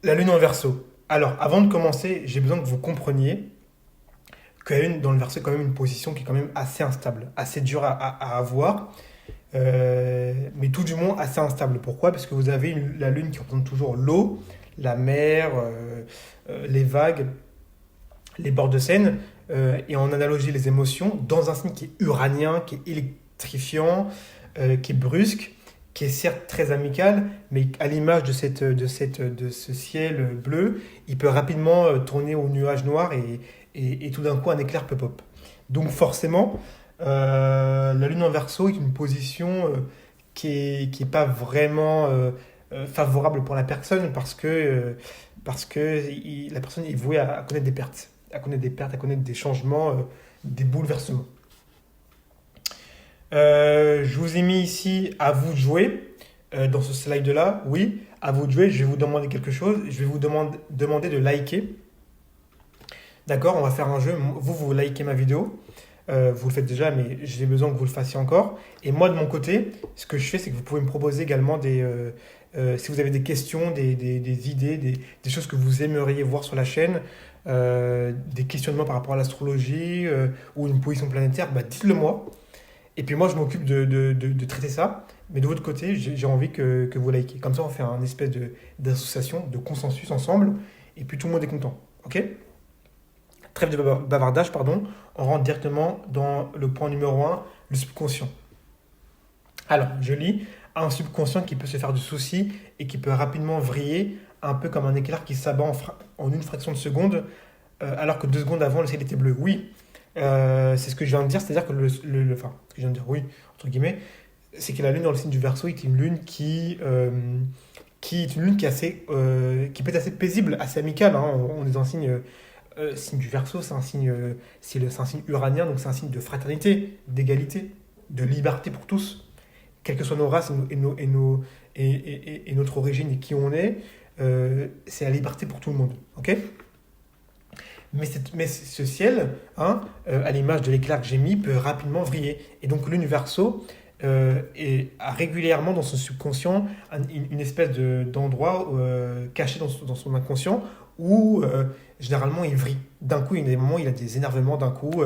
La lune en verso. Alors, avant de commencer, j'ai besoin que vous compreniez que la lune dans le verso est quand même une position qui est quand même assez instable, assez dure à avoir, mais tout du moins assez instable. Pourquoi? Parce que vous avez la lune qui représente toujours l'eau, la mer, les vagues, les bords de Seine, et en analogie les émotions, dans un signe qui est uranien, qui est électrifiant, qui est brusque, qui est certes très amical, mais à l'image de ce ciel bleu, il peut rapidement tourner au nuage noir et tout d'un coup un éclair peut pop. Donc forcément, la lune en verso est une position qui est pas vraiment favorable pour la personne parce que la personne est vouée à connaître des pertes, à connaître des pertes, à connaître des changements, des bouleversements. Je vous ai mis ici à vous de jouer dans ce slide-là. Oui, à vous de jouer. Je vais vous demander quelque chose. Je vais vous demander de liker. D'accord, on va faire un jeu. Vous likez ma vidéo. Vous le faites déjà, mais j'ai besoin que vous le fassiez encore. Et moi, de mon côté, ce que je fais, c'est que vous pouvez me proposer également si vous avez des questions, des idées, des choses que vous aimeriez voir sur la chaîne, des questionnements par rapport à l'astrologie ou une position planétaire, bah, dites-le moi. Et puis moi, je m'occupe de traiter ça. Mais de votre côté, j'ai envie que vous likez. Comme ça, on fait un espèce d'association, de consensus ensemble. Et puis tout le monde est content. OK? Trêve de bavardage, pardon. On rentre directement dans le point numéro un, le subconscient. Alors, je lis un subconscient qui peut se faire du souci et qui peut rapidement vriller, un peu comme un éclair qui s'abat en une fraction de seconde, alors que 2 secondes avant, le ciel était bleu. Oui, c'est ce que je viens de dire, c'est-à-dire que enfin, ce que je viens de dire, oui, entre guillemets, c'est que la lune dans le signe du Verseau est une lune qui est une lune qui est qui peut être assez paisible, assez amicale. Hein. On est dans un signe du Verseau, c'est un signe, c'est un signe uranien, donc c'est un signe de fraternité, d'égalité, de liberté pour tous, quelles que soient nos races et notre origine et qui on est, c'est la liberté pour tout le monde. Ok? Mais ce ciel, hein, à l'image de l'éclair que j'ai mis, peut rapidement vriller. Et donc l'universo a régulièrement dans son subconscient une espèce d'endroit caché dans son inconscient où généralement il vrille. D'un coup, il y a des moments où il a des énervements, d'un coup,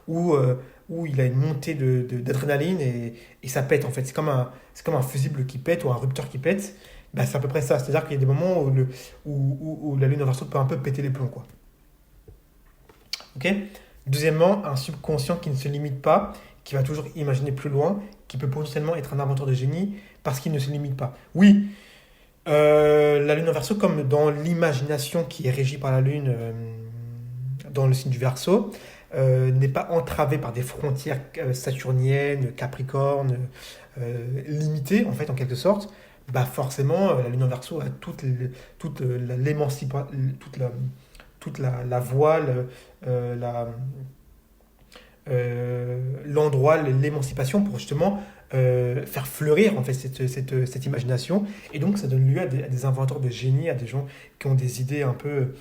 où, euh, où il a une montée d'adrénaline et ça pète en fait. C'est comme un fusible qui pète ou un rupteur qui pète. Bah, c'est à peu près ça. C'est-à-dire qu'il y a des moments où la lune en verso peut un peu péter les plombs, quoi. Ok. Deuxièmement, un subconscient qui ne se limite pas, qui va toujours imaginer plus loin, qui peut potentiellement être un inventeur de génie parce qu'il ne se limite pas. Oui, la lune en verso, comme dans l'imagination qui est régie par la lune dans le signe du verso, n'est pas entravée par des frontières saturniennes, capricornes, limitées en fait en quelque sorte. Bah forcément, la lune en verso a toute toute la, la voile, la, l'endroit, l'émancipation pour justement faire fleurir en fait cette imagination. Et donc ça donne lieu à des inventeurs de génie, à des gens qui ont des idées un peu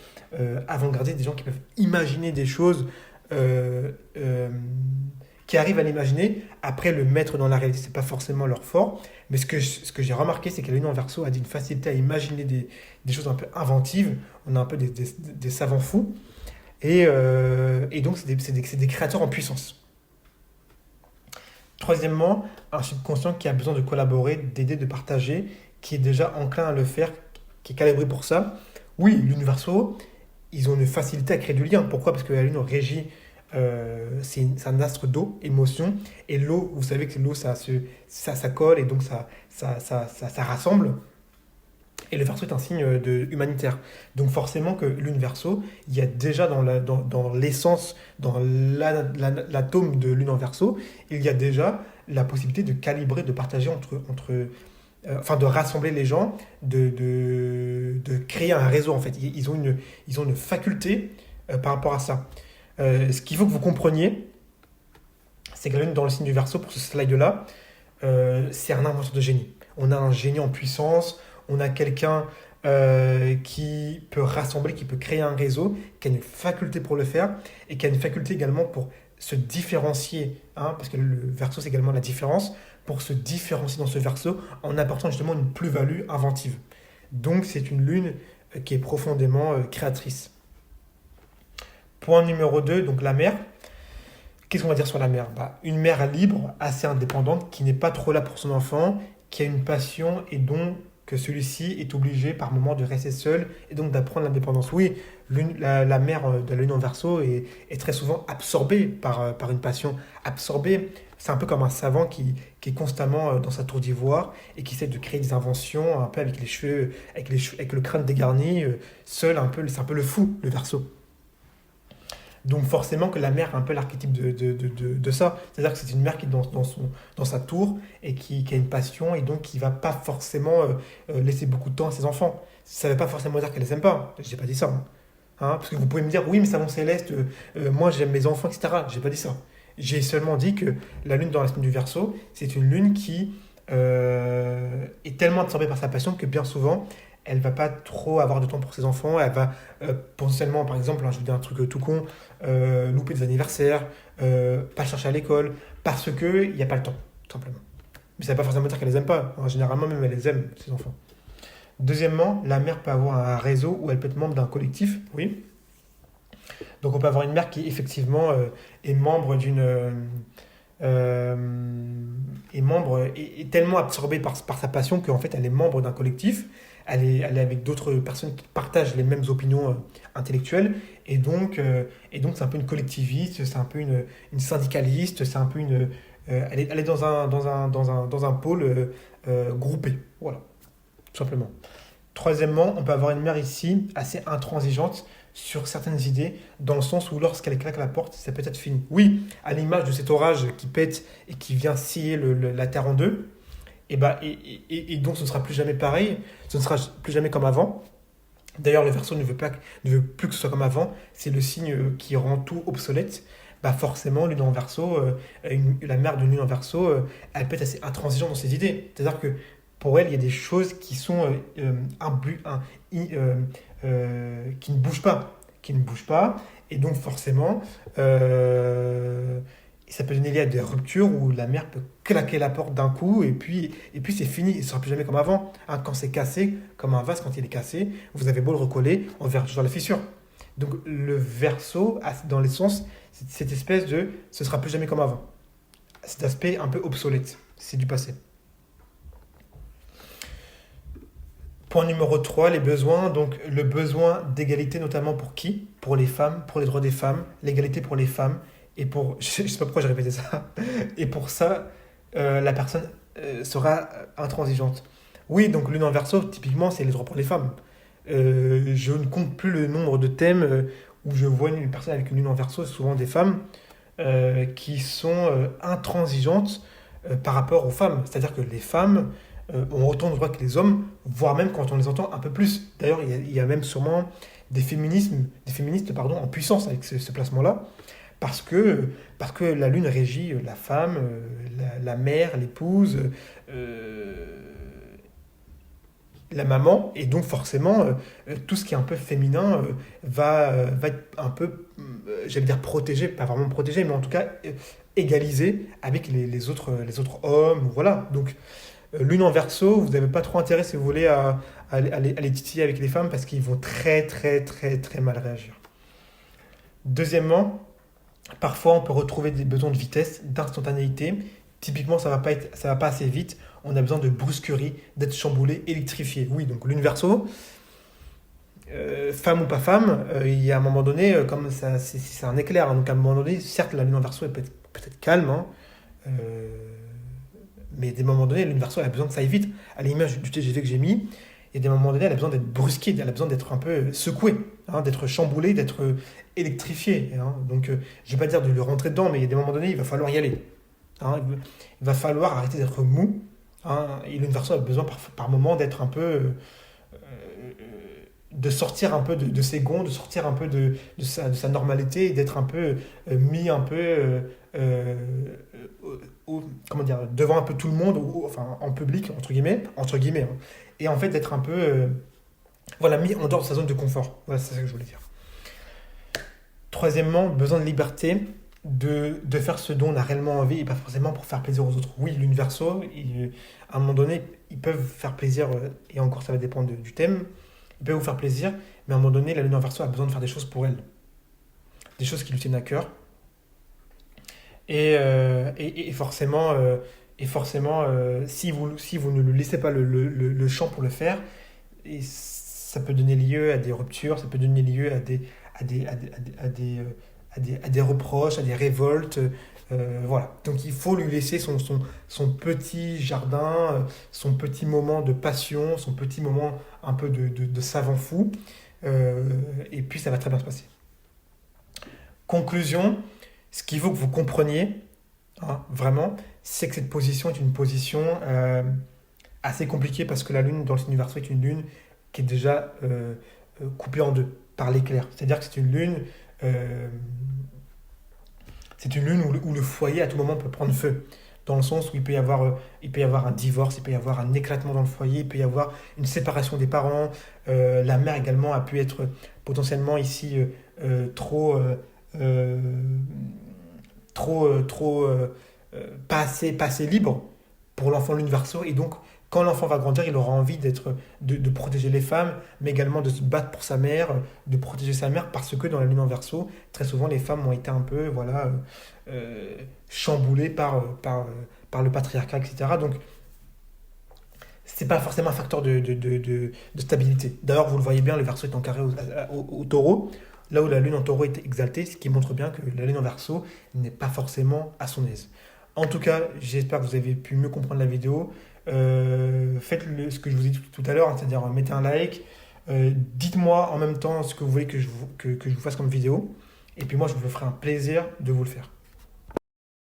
avant-gardistes, des gens qui peuvent imaginer des choses euh, euh, qui arrivent à l'imaginer, après le mettre dans la réalité, c'est pas forcément leur fort. Mais ce que j'ai remarqué, c'est que la lune en verso a une facilité à imaginer des choses un peu inventives. On a un peu des savants fous. Et donc, c'est des créateurs en puissance. Troisièmement, un subconscient qui a besoin de collaborer, d'aider, de partager, qui est déjà enclin à le faire, qui est calibré pour ça. Oui, l'universo, ils ont une facilité à créer du lien. Pourquoi? Parce que la Lune régit, c'est un astre d'eau, émotion. Et l'eau, vous savez que l'eau, ça colle et donc ça rassemble. Et le verso est un signe humanitaire. Donc forcément que lune verso, il y a déjà dans l'essence, dans l'atome de lune en verso, il y a déjà la possibilité de calibrer, de partager enfin de rassembler les gens, de créer un réseau en fait. Ils ont une faculté par rapport à ça. Ce qu'il faut que vous compreniez, c'est que la lune dans le signe du verso, pour ce slide-là, c'est un inventeur de génie. On a un génie en puissance, on a quelqu'un qui peut rassembler, qui peut créer un réseau, qui a une faculté pour le faire et qui a une faculté également pour se différencier, hein, parce que le verso c'est également la différence, pour se différencier dans ce verso en apportant justement une plus-value inventive. Donc c'est une lune qui est profondément créatrice. Point numéro 2, donc la mère. Qu'est-ce qu'on va dire sur la mère? Une mère libre, assez indépendante, qui n'est pas trop là pour son enfant, qui a une passion et donc que celui-ci est obligé par moment de rester seul et donc d'apprendre l'indépendance. Oui, la mère de la lune en verso est très souvent absorbée par une passion. Absorbée, c'est un peu comme un savant qui est constamment dans sa tour d'ivoire et qui essaie de créer des inventions un peu avec les cheveux, avec le crâne dégarni, seul un peu, c'est un peu le fou, le verso. Donc forcément que la mère est un peu l'archétype de ça. C'est-à-dire que c'est une mère qui est dans sa tour et qui a une passion et donc qui ne va pas forcément laisser beaucoup de temps à ses enfants. Ça ne veut pas forcément dire qu'elle les aime pas. Je n'ai pas dit ça. Parce que vous pouvez me dire, oui, mais Savon Céleste, moi j'aime mes enfants, etc. J'ai pas dit ça. J'ai seulement dit que la lune dans la semaine du Verseau, c'est une lune qui est tellement absorbée par sa passion que bien souvent, elle va pas trop avoir de temps pour ses enfants. Elle va potentiellement, par exemple, je vous dis un truc tout con, louper des anniversaires, pas chercher à l'école, parce qu'il n'y a pas le temps, tout simplement. Mais ça ne veut pas forcément dire qu'elle les aime pas. Généralement, même elle les aime, ses enfants. Deuxièmement, la mère peut avoir un réseau où elle peut être membre d'un collectif, oui. Donc on peut avoir une mère qui effectivement est membre est tellement absorbée par sa passion qu'en fait elle est membre d'un collectif. Elle est avec d'autres personnes qui partagent les mêmes opinions intellectuelles et donc c'est un peu une collectiviste, c'est un peu une syndicaliste, c'est un peu elle est dans un pôle groupé, voilà, tout simplement. Troisièmement, on peut avoir une mère ici assez intransigeante sur certaines idées, dans le sens où lorsqu'elle claque la porte, ça peut être fini. Oui, à l'image de cet orage qui pète et qui vient scier la terre en deux, et donc ce ne sera plus jamais pareil, ce ne sera plus jamais comme avant. D'ailleurs, le Verseau ne veut plus que ce soit comme avant, c'est le signe qui rend tout obsolète. Forcément, lune en Verseau, la mère de lune en Verseau, elle peut être assez intransigeante dans ses idées. C'est-à-dire que pour elle, il y a des choses qui sont qui ne bougent pas, et donc forcément, ça peut donner lieu à des ruptures où la mère peut claquer la porte d'un coup et puis c'est fini, il ne sera plus jamais comme avant. Quand c'est cassé, comme un vase quand il est cassé, vous avez beau le recoller, on verra toujours la fissure. Donc le verso a dans l'essence cette espèce de ce sera plus jamais comme avant. Cet aspect un peu obsolète, c'est du passé. Point numéro 3, les besoins. Donc le besoin d'égalité notamment pour qui? Pour les femmes, pour les droits des femmes, l'égalité pour les femmes. Et pour, je ne sais pas pourquoi j'ai répété ça, et pour ça, la personne sera intransigeante. Oui, donc lune en verso, typiquement, c'est les droits pour les femmes. Je ne compte plus le nombre de thèmes où je vois une personne avec une lune en verso, c'est souvent des femmes qui sont intransigeantes par rapport aux femmes. C'est-à-dire que les femmes ont autant de droits que les hommes, voire même quand on les entend un peu plus. D'ailleurs, il y a même sûrement des féministes pardon, en puissance avec ce placement-là. Parce que la lune régit la femme, la mère, l'épouse, la maman, et donc forcément, tout ce qui est un peu féminin va être un peu, j'allais dire protégé, pas vraiment protégé, mais en tout cas égalisé avec les autres hommes, voilà. Donc, lune en verso, vous n'avez pas trop intérêt, si vous voulez, à les titiller avec les femmes, parce qu'ils vont très, très, très, très mal réagir. Deuxièmement, parfois, on peut retrouver des besoins de vitesse, d'instantanéité. Typiquement, ça va pas assez vite. On a besoin de brusquerie, d'être chamboulé, électrifié. Oui, donc lune verso, femme ou pas femme, il y a un moment donné, comme ça, c'est un éclair. Donc à un moment donné, certes, la lune en verso elle peut être calme, mais des moments donnés, la lune verso elle a besoin que ça aille vite. À l'image du TGV que j'ai mis, il y a des moments donnés, elle a besoin d'être brusquée, elle a besoin d'être un peu secouée, d'être chamboulée, d'être électrifiée. Donc, je ne vais pas dire de le rentrer dedans, mais il y a des moments donnés, il va falloir y aller. Il va falloir arrêter d'être mou. Et lune verso a besoin par moment d'être un peu. De sortir un peu de ses gonds, de sortir un peu de sa normalité et d'être un peu mis un peu. Comment dire, devant un peu tout le monde, enfin en public, entre guillemets, et en fait d'être un peu voilà, mis en dehors de sa zone de confort. Voilà, c'est ça que je voulais dire. Troisièmement, besoin de liberté, de faire ce dont on a réellement envie et pas forcément pour faire plaisir aux autres. Oui, lune verso, à un moment donné, ils peuvent faire plaisir, et encore ça va dépendre du thème, il peut vous faire plaisir, mais à un moment donné, la lune en verso a besoin de faire des choses pour elle, des choses qui lui tiennent à cœur. Et forcément, si vous ne lui laissez pas le champ pour le faire, et ça peut donner lieu à des ruptures, ça peut donner lieu à des, à des, à des, à des reproches, à des révoltes. Voilà. Donc il faut lui laisser son petit jardin, son petit moment de passion, son petit moment un peu de savant fou. Et puis ça va très bien se passer. Conclusion, ce qu'il faut que vous compreniez, hein, vraiment, c'est que cette position est une position assez compliquée parce que la Lune dans le signe du Verseau est une Lune qui est déjà coupée en deux par l'éclair. C'est-à-dire que euh, c'est une lune où le foyer à tout moment peut prendre feu. Dans le sens où il peut y avoir un divorce, il peut y avoir un éclatement dans le foyer, il peut y avoir une séparation des parents. La mère également a pu être potentiellement ici trop, euh, pas assez libre pour l'enfant lune verso. Et donc, quand l'enfant va grandir, il aura envie de protéger les femmes, mais également de se battre pour sa mère, de protéger sa mère, parce que dans la lune en verso, très souvent, les femmes ont été un peu voilà, chamboulées par le patriarcat, etc. Donc, c'est pas forcément un facteur de stabilité. D'ailleurs, vous le voyez bien, le verso est en carré au taureau, là où la lune en taureau est exaltée, ce qui montre bien que la lune en verso n'est pas forcément à son aise. En tout cas, j'espère que vous avez pu mieux comprendre la vidéo. Faites ce que je vous ai dit tout à l'heure, hein, c'est-à-dire mettez un like. Dites-moi en même temps ce que vous voulez que je vous fasse comme vidéo. Et puis moi, je vous ferai un plaisir de vous le faire.